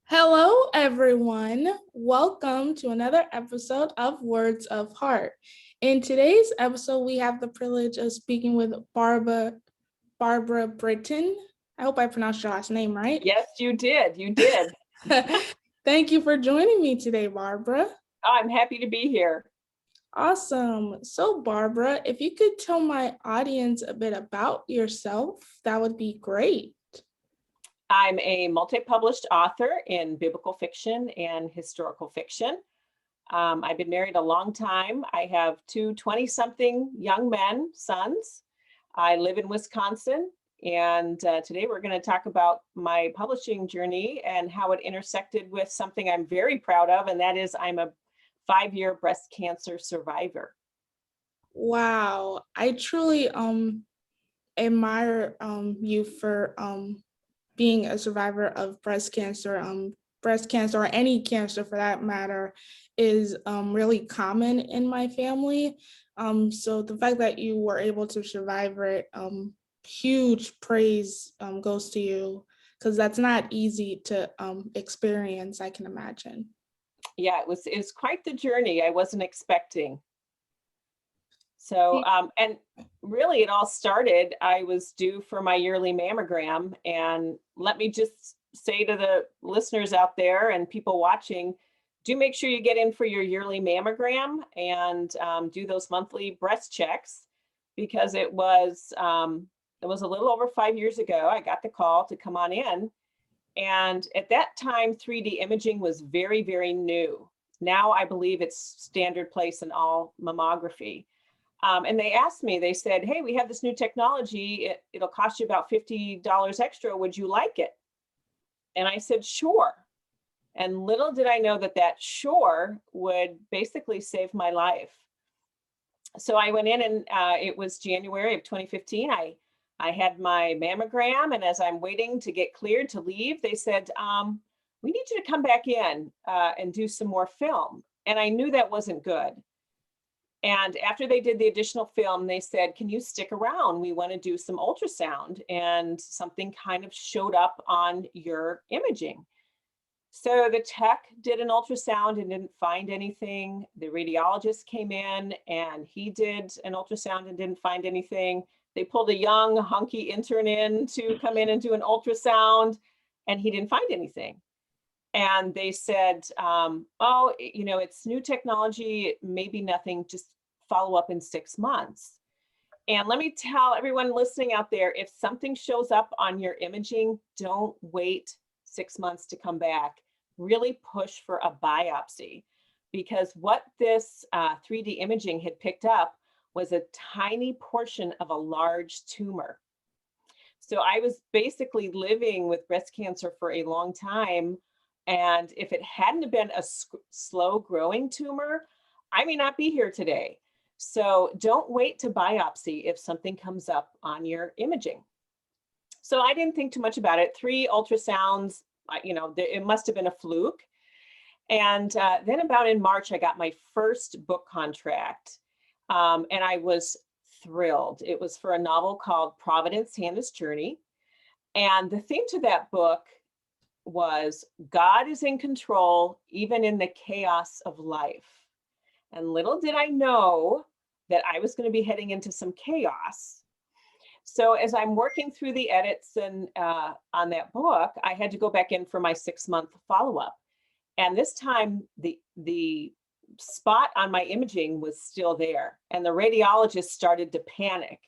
Hello, everyone. Welcome to another episode of Words of Heart. In today's episode, we have the privilege of speaking with Barbara Britton. I hope I pronounced your last name right. Yes, you did. You did. Thank you for joining me today, Barbara. I'm happy to be here. Awesome. So, Barbara, if you could tell my audience a bit about yourself, that would be great. I'm a multi-published author in biblical fiction and historical fiction. I've been married a long time. I have two 20-something young men, sons. I live in Wisconsin, and today we're going to talk about my publishing journey and how it intersected with something I'm very proud of, and that is I'm a 5-year breast cancer survivor. Wow, I truly admire you for being a survivor of breast cancer. Breast cancer, or any cancer for that matter, is really common in my family. So the fact that you were able to survive it, huge praise goes to you, because that's not easy to experience, I can imagine. Yeah, it was quite the journey I wasn't expecting. So, and really it all started, I was due for my yearly mammogram. And let me just say to the listeners out there and people watching, do make sure you get in for your yearly mammogram and do those monthly breast checks, because it was a little over 5 years ago, I got the call to come on in. And at that time, 3D imaging was very, very new. Now I believe it's standard place in all mammography. And they asked me, they said, hey, we have this new technology. It'll cost you about $50 extra. Would you like it? And I said, sure. And little did I know that that sure would basically save my life. So I went in and it was January of 2015. I had my mammogram, and as I'm waiting to get cleared to leave, they said, we need you to come back in and do some more film. And I knew that wasn't good. And after they did the additional film, they said, can you stick around? We want to do some ultrasound. And something kind of showed up on your imaging. So the tech did an ultrasound and didn't find anything. The radiologist came in and he did an ultrasound and didn't find anything. They pulled a young, hunky intern in to come in and do an ultrasound, and he didn't find anything. And they said, oh, it's new technology, maybe nothing, just follow up in 6 months. And let me tell everyone listening out there, if something shows up on your imaging, don't wait 6 months to come back. Really push for a biopsy, because what this 3D imaging had picked up was a tiny portion of a large tumor. So I was basically living with breast cancer for a long time. And if it hadn't been a slow growing tumor, I may not be here today. So don't wait to biopsy if something comes up on your imaging. So I didn't think too much about it. 3 ultrasounds, it must have been a fluke. And then about in March, I got my first book contract. And I was thrilled. It was for a novel called Providence, Hannah's Journey. And the theme to that book was God is in control, even in the chaos of life. And little did I know that I was going to be heading into some chaos. So as I'm working through the edits and on that book, I had to go back in for my 6-month follow-up. And this time the spot on my imaging was still there. And the radiologist started to panic.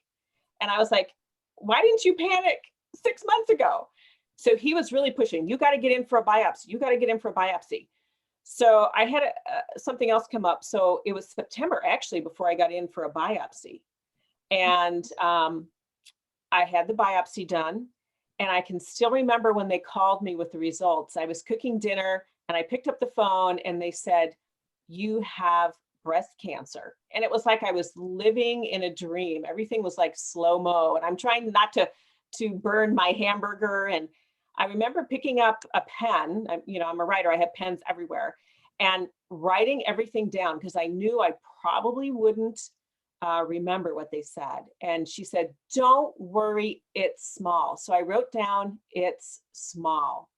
And I was like, why didn't you panic 6 months ago? So he was really pushing, you got to get in for a biopsy. You got to get in for a biopsy. So I had something else come up. So it was September actually before I got in for a biopsy. And I had the biopsy done. And I can still remember when they called me with the results. I was cooking dinner and I picked up the phone and they said, you have breast cancer. And it was like I was living in a dream. Everything was like slow-mo. And I'm trying not to burn my hamburger. And I remember picking up a pen. I'm a writer. I have pens everywhere. And writing everything down because I knew I probably wouldn't remember what they said. And she said, don't worry, it's small. So I wrote down, it's small.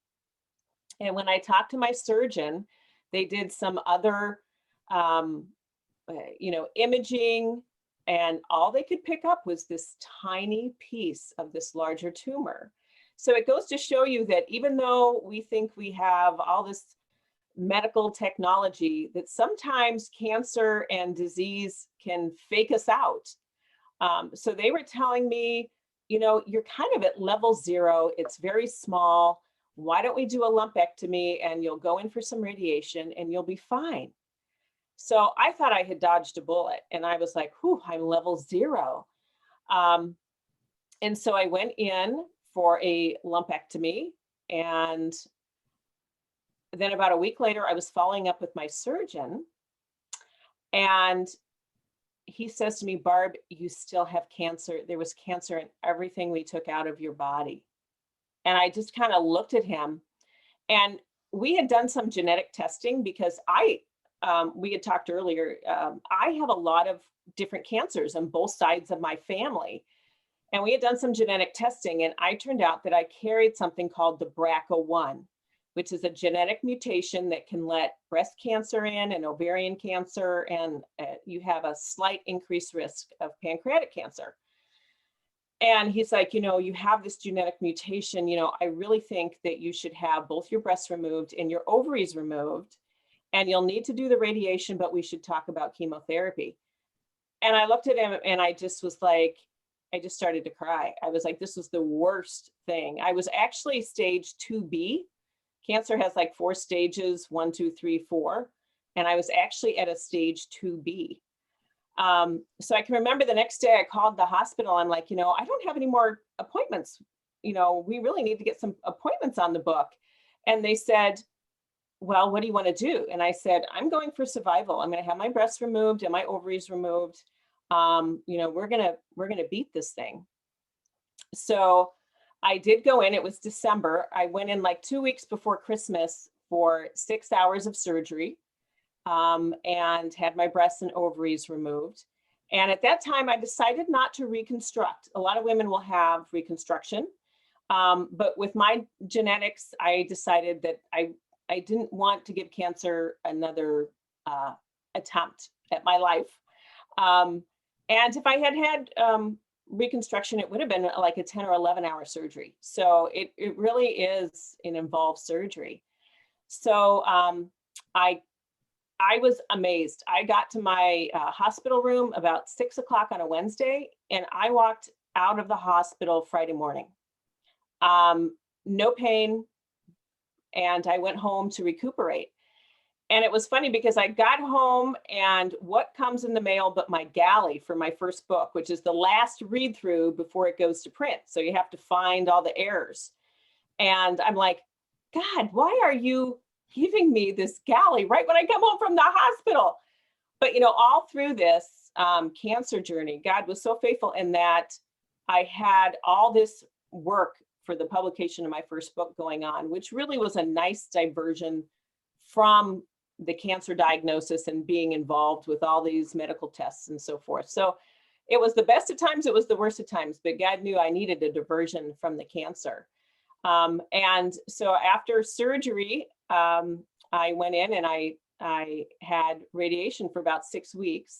And when I talked to my surgeon, they did some other, um, imaging, and all they could pick up was this tiny piece of this larger tumor. So it goes to show you that even though we think we have all this medical technology, that sometimes cancer and disease can fake us out. So they were telling me, you're kind of at level 0. It's very small. Why don't we do a lumpectomy and you'll go in for some radiation and you'll be fine. So I thought I had dodged a bullet, and I was like, whew, I'm level 0. And so I went in for a lumpectomy, and then about a week later, I was following up with my surgeon, and he says to me, Barb, you still have cancer. There was cancer in everything we took out of your body. And I just kind of looked at him, and we had done some genetic testing because we had talked earlier, I have a lot of different cancers on both sides of my family. And we had done some genetic testing, and I turned out that I carried something called the BRCA1, which is a genetic mutation that can let breast cancer in and ovarian cancer, and you have a slight increased risk of pancreatic cancer. And he's like, you have this genetic mutation, I really think that you should have both your breasts removed and your ovaries removed, and you'll need to do the radiation, but we should talk about chemotherapy. And I looked at him, and I just started to cry. I was like, this was the worst thing. I was actually stage 2B. Cancer has like 4 stages, 1, 2, 3, 4. And I was actually at a stage 2B. So I can remember the next day I called the hospital. I'm like, I don't have any more appointments. We really need to get some appointments on the book. And they said, well, what do you want to do? And I said, I'm going for survival. I'm going to have my breasts removed and my ovaries removed. We're going to beat this thing. So I did go in. It was December. I went in like 2 weeks before Christmas for 6 hours of surgery, and had my breasts and ovaries removed. And at that time, I decided not to reconstruct. A lot of women will have reconstruction. But with my genetics, I decided that I didn't want to give cancer another attempt at my life. And if I had had reconstruction, it would have been like a 10 or 11-hour surgery. So it really is an involved surgery. So I was amazed. I got to my hospital room about 6 o'clock on a Wednesday, and I walked out of the hospital Friday morning. No pain, and I went home to recuperate. And it was funny because I got home, and what comes in the mail but my galley for my first book, which is the last read through before it goes to print. So you have to find all the errors. And I'm like, God, why are you giving me this galley right when I come home from the hospital? But, all through this cancer journey, God was so faithful in that I had all this work for the publication of my first book going on, which really was a nice diversion from the cancer diagnosis and being involved with all these medical tests and so forth. So it was the best of times, it was the worst of times, but God knew I needed a diversion from the cancer. And so after surgery, I went in and I had radiation for about 6 weeks.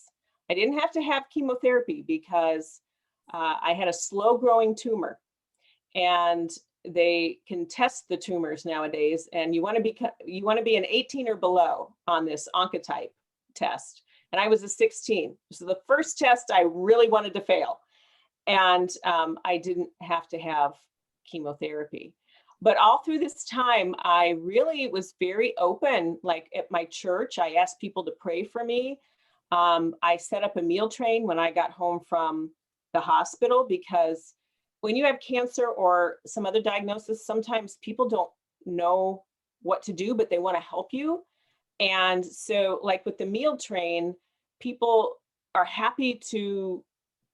I didn't have to have chemotherapy because I had a slow growing tumor, and they can test the tumors nowadays, and you want to be an 18 or below on this oncotype test. And I was a 16. So the first test I really wanted to fail. And I didn't have to have chemotherapy. But all through this time, I really was very open. Like at my church, I asked people to pray for me. I set up a meal train when I got home from the hospital, because when you have cancer or some other diagnosis, sometimes people don't know what to do, but they want to help you. And so like with the meal train, people are happy to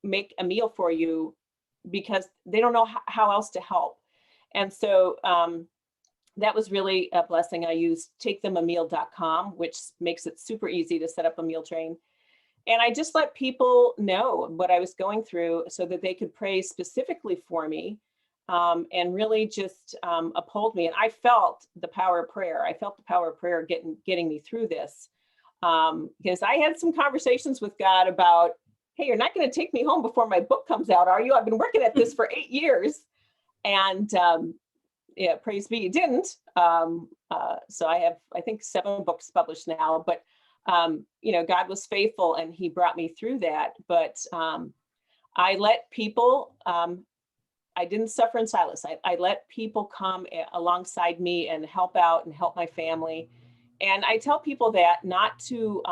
make a meal for you because they don't know how else to help. And so that was really a blessing. I used takethememeal.com, which makes it super easy to set up a meal train. And I just let people know what I was going through so that they could pray specifically for me. and really just uphold me. And I felt the power of prayer. I felt the power of prayer getting me through this, because I had some conversations with God about, hey, you're not going to take me home before my book comes out, are you? I've been working at this for 8 years. And yeah, praise be, you didn't. So I have, I think, 7 books published now, but God was faithful and he brought me through that. But I let people, I didn't suffer in silence. I let people come alongside me and help out and help my family. And I tell people that not to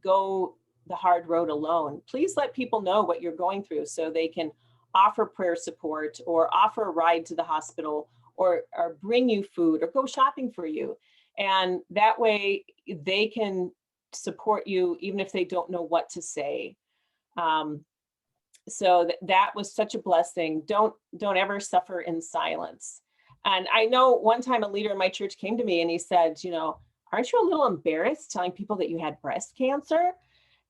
go the hard road alone. Please let people know what you're going through so they can offer prayer support or offer a ride to the hospital or bring you food or go shopping for you. And that way they can support you even if they don't know what to say. So that was such a blessing. Don't ever suffer in silence. And I know one time a leader in my church came to me and he said, aren't you a little embarrassed telling people that you had breast cancer?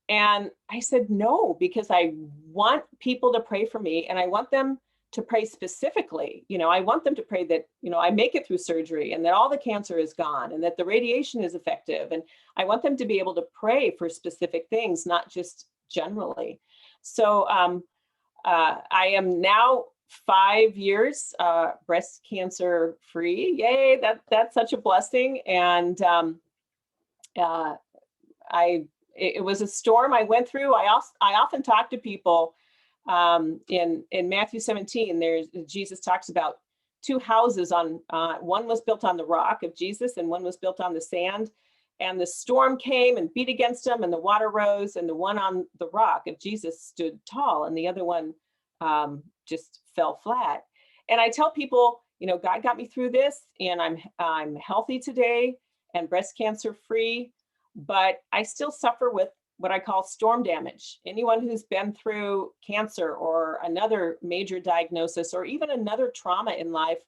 And I said, no, because I want people to pray for me and I want them to pray specifically. I want them to pray that, I make it through surgery and that all the cancer is gone and that the radiation is effective. And I want them to be able to pray for specific things, not just generally. So I am now 5 years breast cancer free. Yay, that's such a blessing. And it was a storm I went through. I often talk to people in Matthew 17. Jesus talks about 2 houses on one was built on the rock of Jesus and one was built on the sand. And the storm came and beat against them and the water rose and the one on the rock of Jesus stood tall and the other one just fell flat. And I tell people, God got me through this and I'm healthy today and breast cancer free, but I still suffer with what I call storm damage. Anyone who's been through cancer or another major diagnosis or even another trauma in life,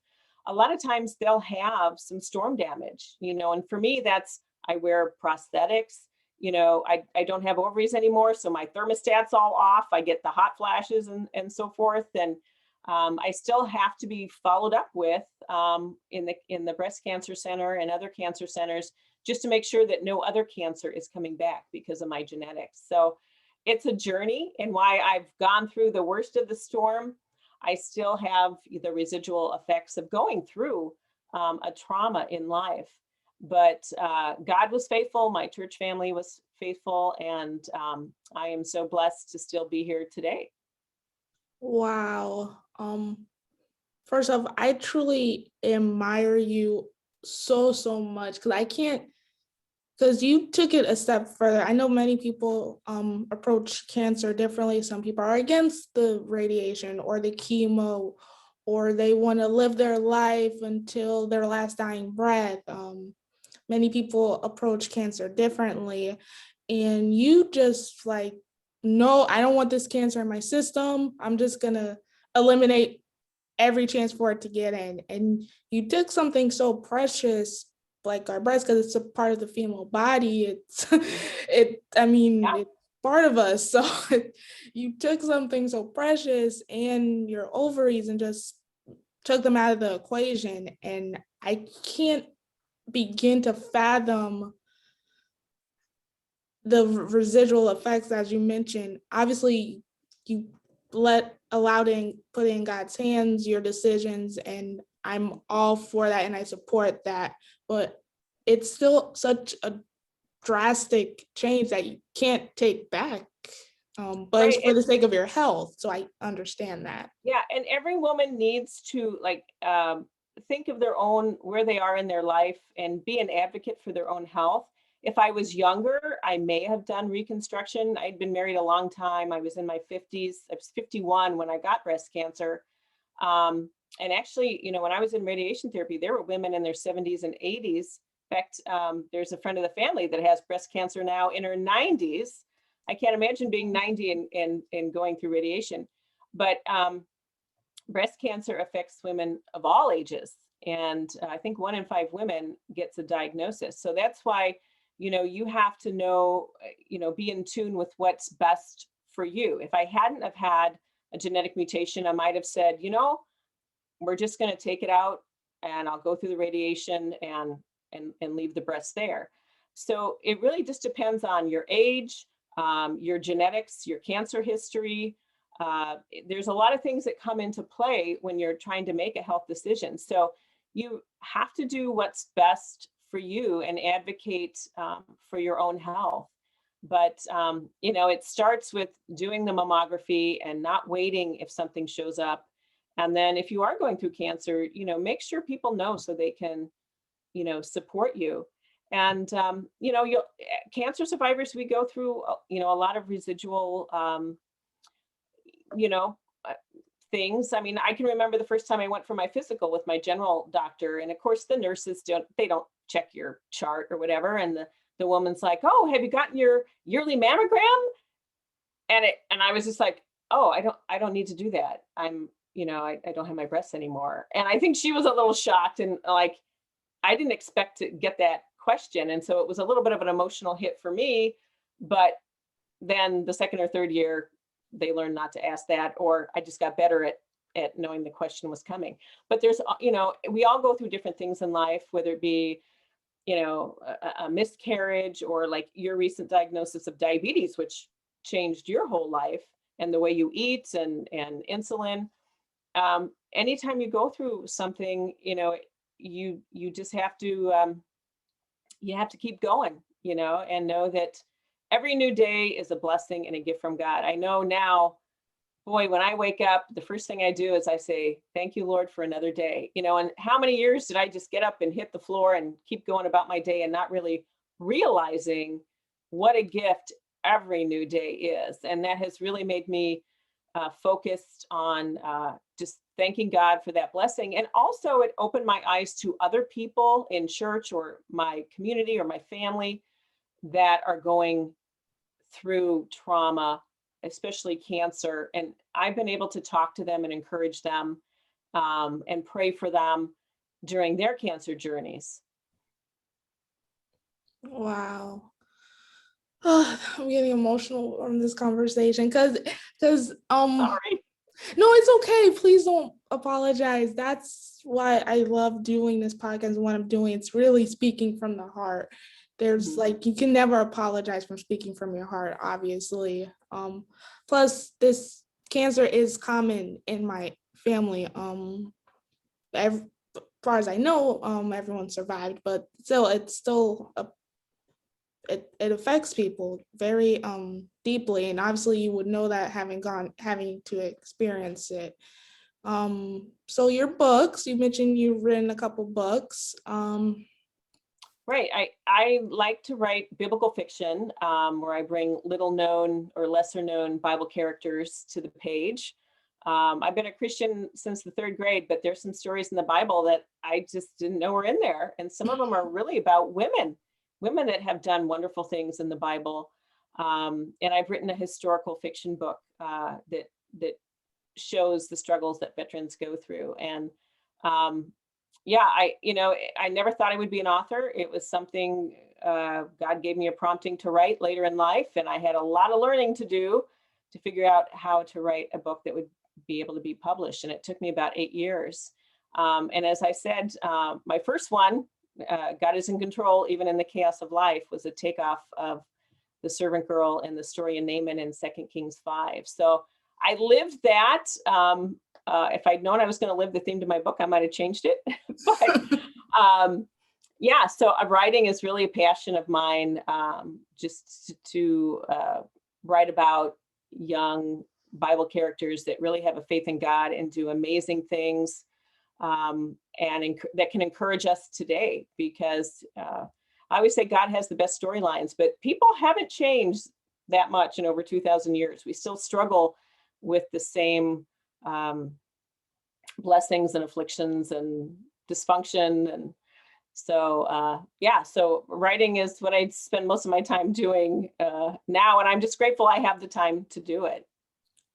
a lot of times they'll have some storm damage, and for me, that's, I wear prosthetics. I don't have ovaries anymore, so my thermostat's all off. I get the hot flashes and so forth. And I still have to be followed up with in the breast cancer center and other cancer centers just to make sure that no other cancer is coming back because of my genetics. So it's a journey, and why I've gone through the worst of the storm, I still have the residual effects of going through a trauma in life. But God was faithful. My church family was faithful. And I am so blessed to still be here today. Wow. First off, I truly admire you so much because you took it a step further. I know many people approach cancer differently. Some people are against the radiation or the chemo, or they want to live their life until their last dying breath. Many people approach cancer differently, and you just no, I don't want this cancer in my system. I'm just gonna eliminate every chance for it to get in. And you took something so precious like our breast, because it's a part of the female body. It's Yeah. it's part of us. So you took something so precious and your ovaries and just took them out of the equation. And I can't begin to fathom the residual effects, as you mentioned. Obviously, you put in God's hands your decisions, and I'm all for that and I support that. But it's still such a drastic change that you can't take back. But it's Right. for the sake of your health. So I understand that. Yeah. And every woman needs to think of their own, where they are in their life and be an advocate for their own health. If I was younger, I may have done reconstruction. I'd been married a long time. I was in my 50s. I was 51 when I got breast cancer. And actually, when I was in radiation therapy, there were women in their 70s and 80s. In fact, there's a friend of the family that has breast cancer now in her 90s. I can't imagine being 90 and going through radiation. But breast cancer affects women of all ages. And I think 1 in 5 women gets a diagnosis. So that's why, you have to know, be in tune with what's best for you. If I hadn't have had a genetic mutation, I might have said, we're just going to take it out and I'll go through the radiation and leave the breast there. So it really just depends on your age, your genetics, your cancer history. There's a lot of things that come into play when you're trying to make a health decision. So you have to do what's best for you and advocate for your own health. But, it starts with doing the mammography and not waiting if something shows up. And then if you are going through cancer, make sure people know so they can, support you. And, cancer survivors, we go through, a lot of residual, you know, uh, things. I mean, I can remember the first time I went for my physical with my general doctor. And of course, the nurses don't check your chart or whatever. And the woman's like, "Oh, have you gotten your yearly mammogram?" And I was just like, "Oh, I don't need to do that. I don't have my breasts anymore." And I think she was a little shocked and like, I didn't expect to get that question. And so it was a little bit of an emotional hit for me. But then the second or third year, they learned not to ask that, or I just got better at knowing the question was coming. But there's, we all go through different things in life, whether it be, a miscarriage or like your recent diagnosis of diabetes, which changed your whole life and the way you eat and insulin. Anytime you go through something, you just have to you have to keep going, and know that every new day is a blessing and a gift from God. I know now, boy, when I wake up, the first thing I do is I say, "Thank you, Lord, for another day." And how many years did I just get up and hit the floor and keep going about my day and not really realizing what a gift every new day is? And that has really made me focused on just thanking God for that blessing. And also, it opened my eyes to other people in church or my community or my family that are going through trauma, especially cancer. And I've been able to talk to them and encourage them and pray for them during their cancer journeys. Wow. I'm getting emotional from this conversation because Sorry. no, it's okay. Please don't apologize. That's why I love doing this podcast and what I'm doing. It's really speaking from the heart. There's like, you can never apologize from speaking from your heart, obviously. Plus this cancer is common in my family. As far as I know, everyone survived, but still, it affects people very deeply, and obviously you would know that having to experience it. So your books, you mentioned you've written a couple books. Right. I like to write biblical fiction where I bring little known or lesser known Bible characters to the page. I've been a Christian since the third grade, but there's some stories in the Bible that I just didn't know were in there. And some of them are really about women that have done wonderful things in the Bible. And I've written a historical fiction book that shows the struggles that veterans go through. And yeah, I never thought I would be an author. It was something God gave me a prompting to write later in life, and I had a lot of learning to do to figure out how to write a book that would be able to be published. And it took me about 8 years. And as I said, my first one, God is in control, even in the chaos of life, was a takeoff of the servant girl and the story of Naaman in 2 Kings 5. So I lived that. If I'd known I was going to live the theme to my book, I might have changed it. But yeah, so writing is really a passion of mine, just to write about young Bible characters that really have a faith in God and do amazing things, and that can encourage us today, because I always say God has the best storylines, but people haven't changed that much in over 2,000 years. We still struggle with the same blessings and afflictions and dysfunction. And so, yeah, so writing is what I spend most of my time doing now. And I'm just grateful I have the time to do it.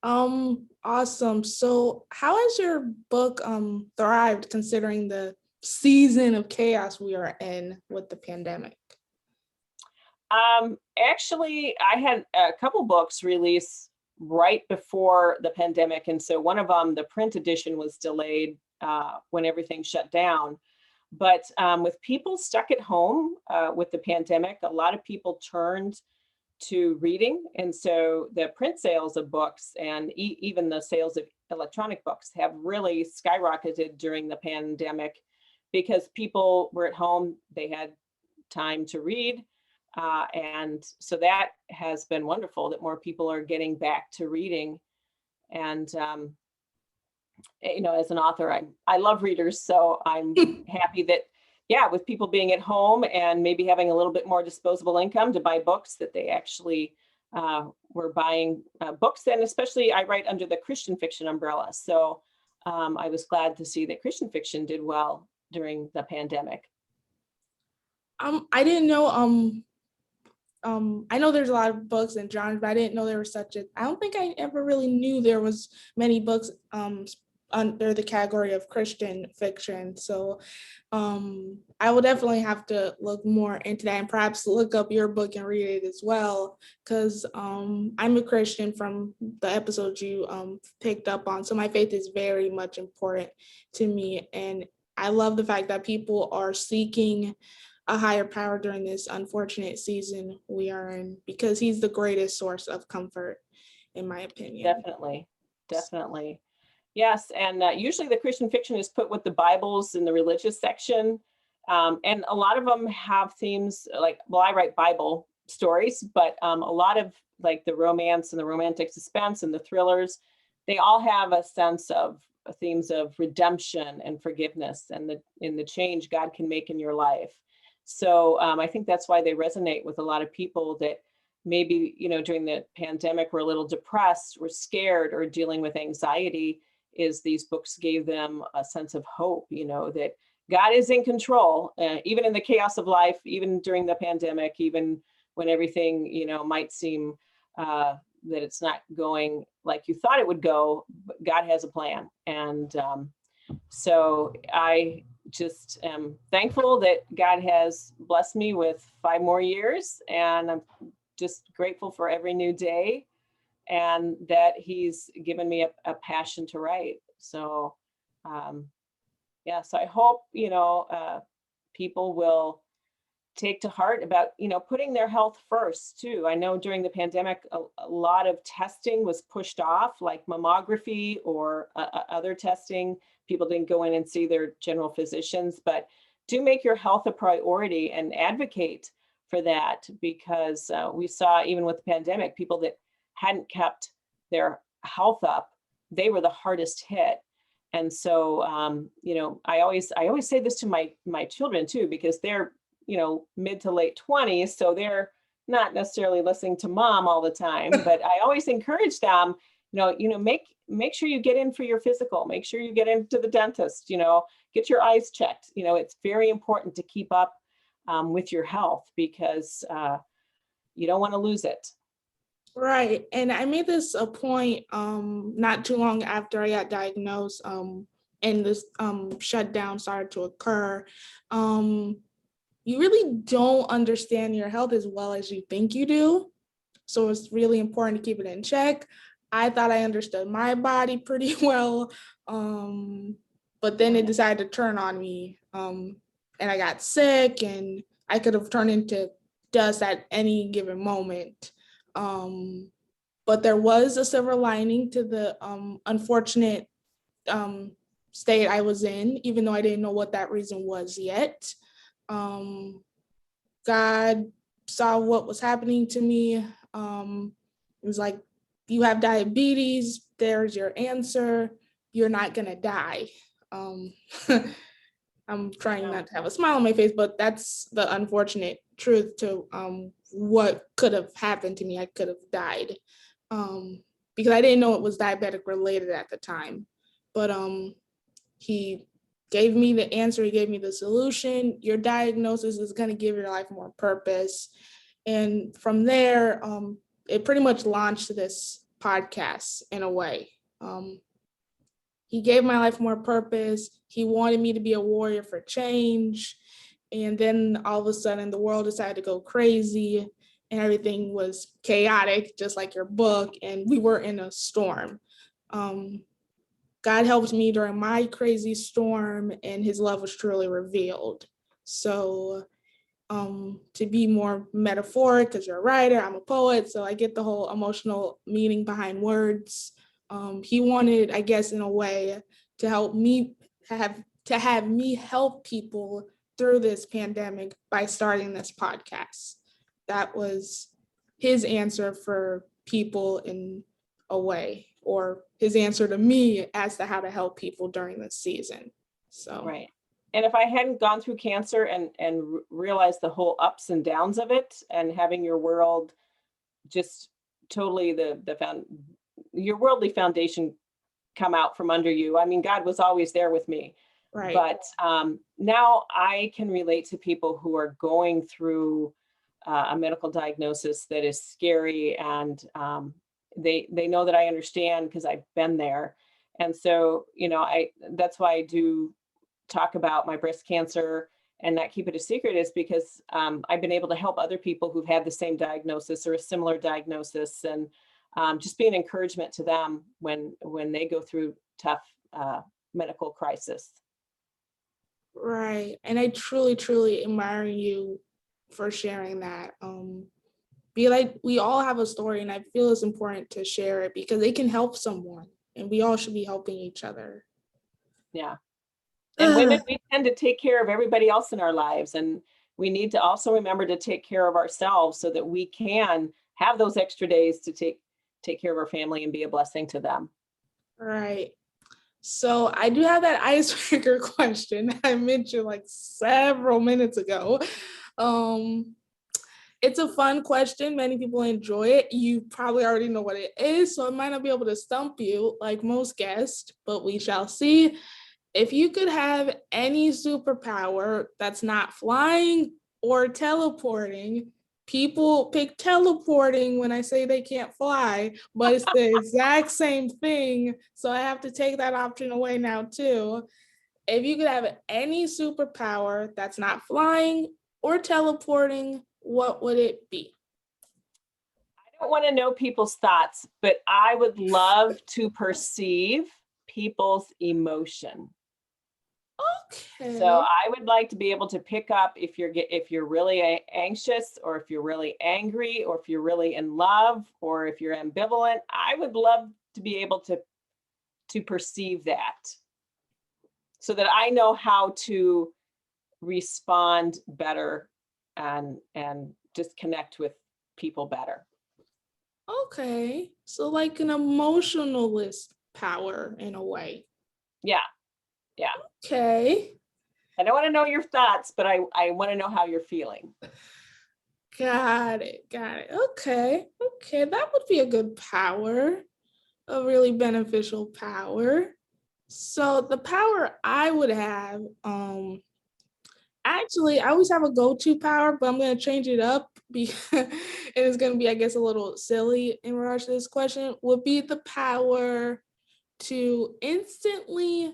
Awesome. So how has your book thrived considering the season of chaos we are in with the pandemic? Actually, I had a couple books released right before the pandemic. And so one of them, the print edition, was delayed when everything shut down. But with people stuck at home with the pandemic, a lot of people turned to reading. And so the print sales of books and even the sales of electronic books have really skyrocketed during the pandemic because people were at home, they had time to read. And so that has been wonderful that more people are getting back to reading. And, as an author, I love readers. So I'm happy that, yeah, with people being at home and maybe having a little bit more disposable income to buy books, that they actually were buying books. And especially I write under the Christian fiction umbrella. So I was glad to see that Christian fiction did well during the pandemic. I didn't know I know there's a lot of books and genres, but I didn't know there was I don't think I ever really knew there was many books under the category of Christian fiction. So I will definitely have to look more into that and perhaps look up your book and read it as well, because I'm a Christian from the episodes you picked up on. So my faith is very much important to me. And I love the fact that people are seeking a higher power during this unfortunate season we are in, because he's the greatest source of comfort, in my opinion. Definitely, definitely. Yes, and usually the Christian fiction is put with the Bibles in the religious section. And a lot of them have themes like, well, I write Bible stories, but a lot of like the romance and the romantic suspense and the thrillers, they all have a sense of themes of redemption and forgiveness and the change God can make in your life. So I think that's why they resonate with a lot of people that maybe, during the pandemic were a little depressed, were scared, or dealing with anxiety, is these books gave them a sense of hope, that God is in control, even in the chaos of life, even during the pandemic, even when everything, might seem that it's not going like you thought it would go, but God has a plan. And so I just am thankful that God has blessed me with 5 more years, and I'm just grateful for every new day, and that he's given me a passion to write. So so I hope people will take to heart about putting their health first too. I know during the pandemic a lot of testing was pushed off, like mammography or other testing. People didn't go in and see their general physicians, but do make your health a priority and advocate for that, because we saw even with the pandemic, people that hadn't kept their health up, they were the hardest hit. And so I always say this to my children too, because they're mid to late 20s, so they're not necessarily listening to mom all the time, but I always encourage them, make sure you get in for your physical, make sure you get into the dentist, get your eyes checked. It's very important to keep up with your health, because you don't want to lose it. Right. And I made this a point not too long after I got diagnosed and this shutdown started to occur. You really don't understand your health as well as you think you do. So it's really important to keep it in check. I thought I understood my body pretty well, but then it decided to turn on me, and I got sick, and I could have turned into dust at any given moment. But there was a silver lining to the unfortunate state I was in, even though I didn't know what that reason was yet. God saw what was happening to me. It was like, you have diabetes, there's your answer, you're not gonna die. I'm trying not to have a smile on my face, but that's the unfortunate truth to what could have happened to me. I could have died because I didn't know it was diabetic related at the time. But he gave me the answer, he gave me the solution. Your diagnosis is going to give your life more purpose. And from there, it pretty much launched this podcast in a way. He gave my life more purpose. He wanted me to be a warrior for change. And then all of a sudden, the world decided to go crazy and everything was chaotic, just like your book. And we were in a storm. God helped me during my crazy storm, and his love was truly revealed. So to be more metaphoric, because you're a writer, I'm a poet, so I get the whole emotional meaning behind words. He wanted, I guess, in a way, to help me have me help people through this pandemic by starting this podcast. That was his answer for people in a way, or his answer to me as to how to help people during this season. So Right. And if I hadn't gone through cancer and realized the whole ups and downs of it, and having your world just totally your worldly foundation come out from under you. I mean, God was always there with me. right. But now I can relate to people who are going through a medical diagnosis that is scary, and they know that I understand because I've been there. And so, that's why I do talk about my breast cancer and not keep it a secret, is because I've been able to help other people who've had the same diagnosis or a similar diagnosis, and just be an encouragement to them when they go through tough medical crisis. Right. And I truly, truly admire you for sharing that. Be like, we all have a story, and I feel it's important to share it because it can help someone, and we all should be helping each other. Yeah. And women, we tend to take care of everybody else in our lives, and we need to also remember to take care of ourselves so that we can have those extra days to take care of our family and be a blessing to them. Right. So I do have that icebreaker question I mentioned like several minutes ago. It's a fun question. Many people enjoy it. You probably already know what it is, so I might not be able to stump you like most guests, but we shall see. If you could have any superpower that's not flying or teleporting, people pick teleporting when I say they can't fly, but it's the exact same thing. So I have to take that option away now too. If you could have any superpower that's not flying or teleporting, what would it be? I don't want to know people's thoughts, but I would love to perceive people's emotion. Okay. So I would like to be able to pick up if you're really anxious, or if you're really angry, or if you're really in love, or if you're ambivalent. I would love to be able to perceive that, so that I know how to respond better and just connect with people better. Okay. So like an emotionalist power in a way. Yeah. Yeah. Okay. I don't want to know your thoughts, but I want to know how you're feeling. Got it. Got it. Okay. Okay. That would be a good power, a really beneficial power. So the power I would have, actually, I always have a go-to power, but I'm going to change it up because it's going to be, I guess, a little silly in regards to this question, would be the power to instantly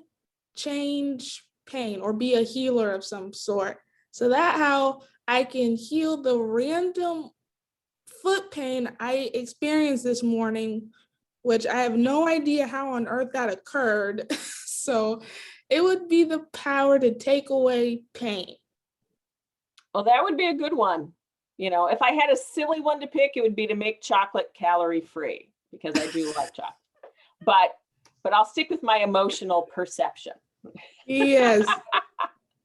change pain or be a healer of some sort. So that how I can heal the random foot pain I experienced this morning, which I have no idea how on earth that occurred. So it would be the power to take away pain. Well, that would be a good one. If I had a silly one to pick, it would be to make chocolate calorie free, because I do like chocolate. But I'll stick with my emotional perception. Yes.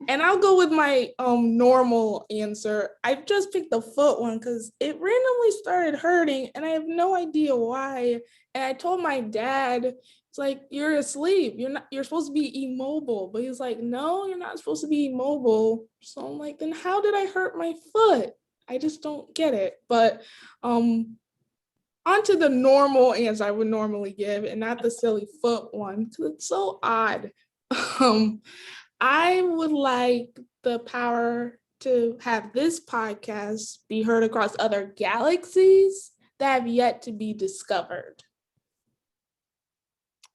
And I'll go with my normal answer. I just picked the foot one because it randomly started hurting and I have no idea why. And I told my dad, it's like, you're asleep. You're supposed to be immobile. But he's like, no, you're not supposed to be immobile. So I'm like, then how did I hurt my foot? I just don't get it. But onto the normal answer I would normally give, and not the silly foot one, because it's so odd. I would like the power to have this podcast be heard across other galaxies that have yet to be discovered.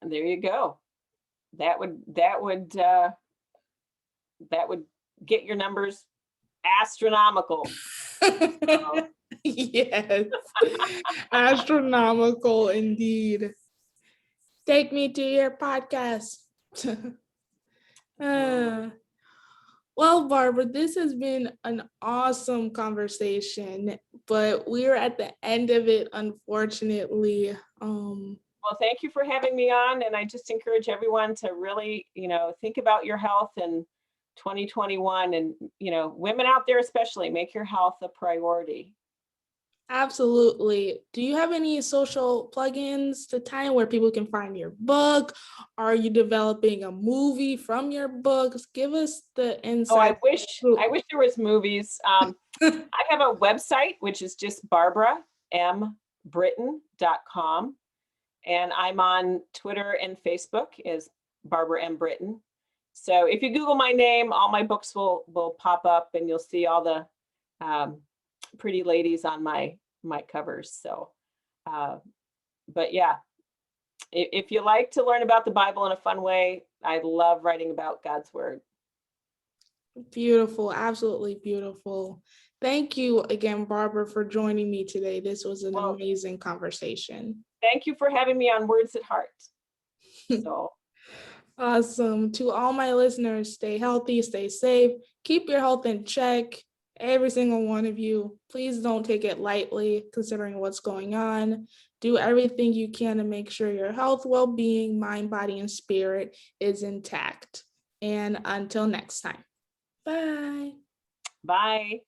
And there you go. That would get your numbers astronomical. Yes, astronomical indeed. Take me to your podcast. Uh, well, Barbara, this has been an awesome conversation, but we're at the end of it, unfortunately. Well, thank you for having me on. And I just encourage everyone to really, think about your health in 2021, and, women out there especially, make your health a priority. Absolutely. Do you have any social plugins to tie in where people can find your book? Are you developing a movie from your books? Give us the Oh, insight. I wish there was movies. I have a website, which is just barbarambritton.com. And I'm on Twitter and Facebook as Barbara M. Britton. So if you Google my name, all my books will pop up, and you'll see all the pretty ladies on my covers. So, but yeah, if you like to learn about the Bible in a fun way, I love writing about God's word. Beautiful, absolutely beautiful. Thank you again, Barbara, for joining me today. This was an Well, amazing conversation. thank you for having me on Words at Heart. So, Awesome. To all my listeners, stay healthy, stay safe, keep your health in check. Every single one of you, please don't take it lightly considering what's going on. Do everything you can to make sure your health, well-being, mind, body, and spirit is intact. And until next time, bye. bye.